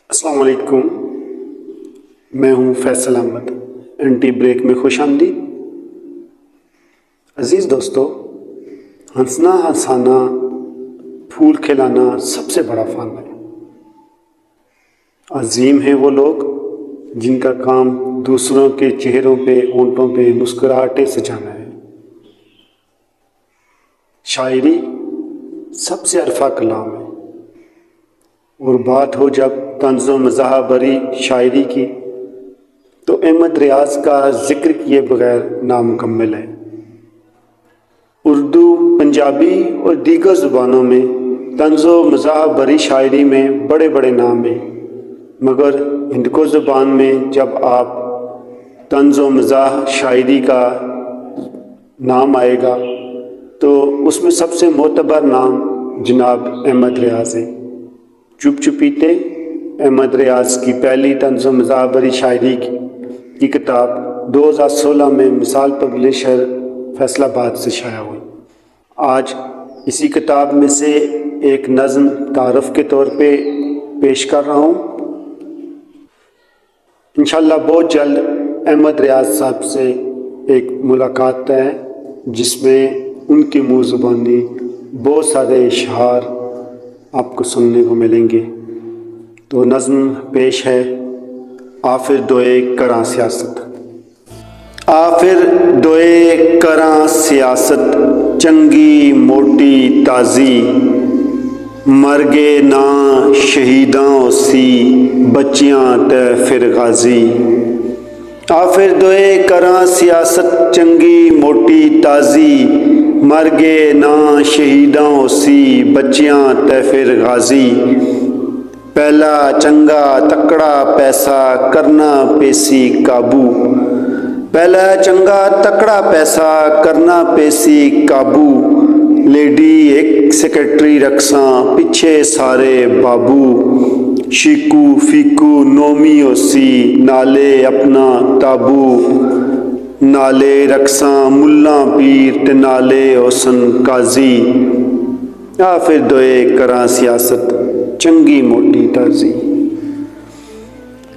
السلام علیکم، میں ہوں فیصل احمد، اینٹی بریک میں خوش آمدید۔ عزیز دوستو، ہنسنا ہنسانا پھول کھلانا سب سے بڑا فن ہے۔ عظیم ہیں وہ لوگ جن کا کام دوسروں کے چہروں پہ ہونٹوں پہ مسکراہٹیں سجانا ہے۔ شاعری سب سے عرفہ کلام ہے، اور بات ہو جب طنز و مزاح بھری شاعری کی تو احمد ریاض کا ذکر کیے بغیر نامکمل ہے۔ اردو، پنجابی اور دیگر زبانوں میں طنز و مزاح بھری شاعری میں بڑے بڑے نام ہیں، مگر ہندکو زبان میں جب آپ طنز و مزاح شاعری کا نام آئے گا تو اس میں سب سے معتبر نام جناب احمد ریاض ہے۔ چپ چپیتے احمد ریاض کی پہلی طنز و مزاح بھری شاعری کی کتاب 2016 میں مثال پبلشر فیصل آباد سے شائع ہوئی۔ آج اسی کتاب میں سے ایک نظم تعارف کے طور پہ پیش کر رہا ہوں۔ انشاءاللہ بہت جلد احمد ریاض صاحب سے ایک ملاقات ہے جس میں ان کی منہ زبانی بہت سارے اشعار آپ کو سننے کو ملیں گے۔ تو نظم پیش ہے، آفر دوئے کراں سیاست۔ آفر دوئے کراں سیاست، چنگی موٹی تازی، مرگے ناں شہیداں سی، بچیاں تے پھر غازی۔ آفر دوئے کراں سیاست، چنگی موٹی تازی، مرگے ناں شہیداں سی، بچیاں تے پھر غازی۔ پہلا چنگا تکڑا پیسہ کرنا پیسی قابو، پہلا چنگا تکڑا پیسہ کرنا پیسی قابو، لیڈی ایک سیکرٹری رکھساں پیچھے سارے بابو، شیکو فیکو نومی ہوسی نالے اپنا تابو، نالے رکھساں ملاں پیر تے نالے حسن قاضی۔ آفر دوئے کراں سیاست، چنگی موٹی تازی۔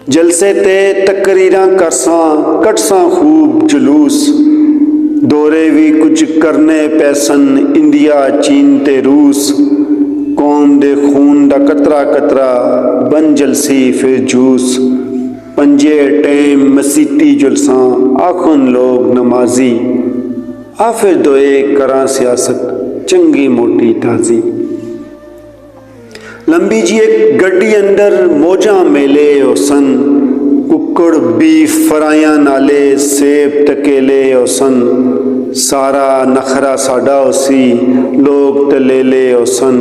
جلسے تے تقریراں کرساں کٹساں خوب جلوس، دورے بھی کچھ کرنے پیسن انڈیا چین تے روس، قوم دے خون دا قطرہ قطرہ بن جلسی پھر جوس، پنجے ٹیم مسیتی جلساں آخن لوگ نمازی۔ آفر دوئے کراں سیاست، چنگی موٹی تازی۔ لمبی جی ایک گڈی اندر موجاں میلے حسن، ککڑ بیف فرائیاں نالے سیب تکیلے حسن، سارا نخرا ساڈا ہوسی لوگ تلیلے حسن،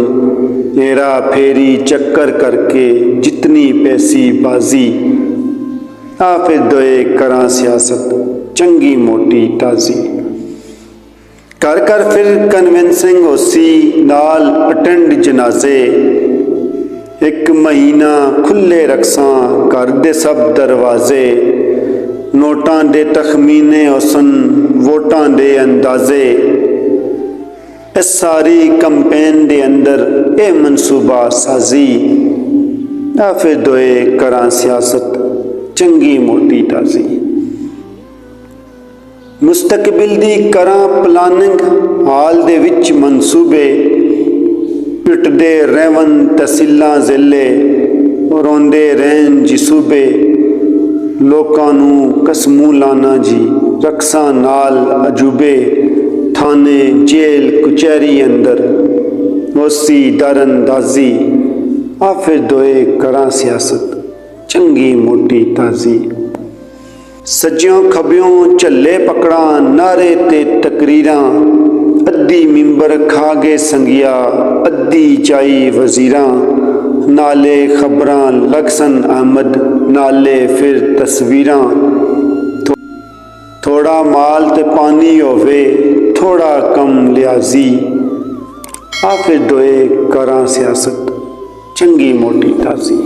ہیرا پھیری چکر کر کے جتنی پیسی بازی۔ آفر دوئے کراں سیاست، چنگی موٹی تازی۔ کر کر پھر کنونسنگ ہوسی نال اٹینڈ جنازے، ایک مہینہ کھلے رکھساں کر دے سب دروازے، نوٹاں دے تخمینے حسن ووٹاں دے اندازے، اس ساری کمپین دے اندر اے منصوبہ سازی۔ آفر دوئے کراں سیاست، چنگی موٹی تازی۔ مستقبل دی کراں پلاننگ، حال دے وچ منصوبے، پٹ دے ریون تحصیلاں ضلع، روندے رہن جی صوبے، لوکاں نوں قسموں لانا جی رکھساں نال عجوبے، تھانے جیل کچہری اندر ہوسی در اندازی۔ آفر دوئے کراں سیاست، چنگی موٹی تازی۔ سجیوں کھبیوں چلے پکڑاں نعرے تے تقریراں، ادھی ممبر کھا گے سنگیا ادھی چائی وزیراں، نالے خبراں لگسن احمد نالے پھر تصویراں، تھوڑا مال تے پانی ہووے تھوڑا کم لیازی۔ آفر دوئے کراں سیاست، چنگی موٹی تازی۔